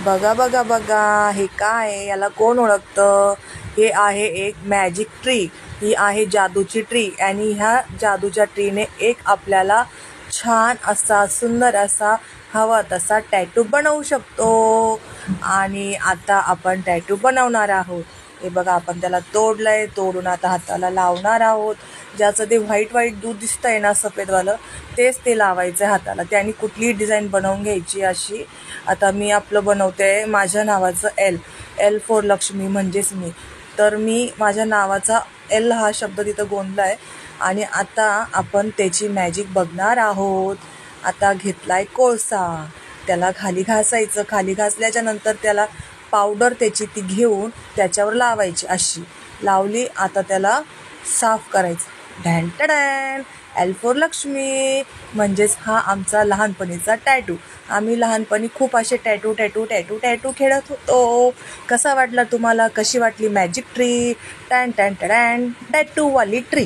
बघा बघा बघा, हे काय आहे? याला कोण ओळखतं? हे आहे एक मॅजिक ट्री. ही आहे जादूची ट्री आणि ह्या जादूच्या ट्रीने एक आपल्याला छान असा सुंदर असा हवा तसा टॅटू बनवू शकतो. आणि आता आपण टॅटू बनवणार आहोत. हे बघा, आपण त्याला तोडलंय, तोडून आता हाताला लावणार आहोत. ज्याचं ते व्हाईट दूध दिसतंय ना, सफेदवालं, तेच ते लावायचं हाताला. त्याने कुठलीही डिझाईन बनवून घ्यायची अशी. आता मी आपलं बनवते माझ्या नावाचं एल फॉर लक्ष्मी, म्हणजेच मी. तर मी माझ्या नावाचा एल हा शब्द तिथं गोंधलाय आणि आता आपण त्याची मॅजिक बघणार आहोत. आता घेतलाय कोळसा, त्याला खाली घासायचं. खाली घासल्याच्या नंतर त्याला पावडर त्याची ती घेऊन त्याच्यावर लावायची. अशी लावली, आता त्याला साफ करायचं. डॅन टॅन, एल फॉर लक्ष्मी, म्हणजेच हा आमचा लहानपणीचा टॅटू. आम्ही लहानपणी खूप असे टॅटू खेळत होतो. कसा वाटला तुम्हाला? कशी वाटली मॅजिक ट्री? टॅन टॅन टॅन, टॅटूवाली ट्री.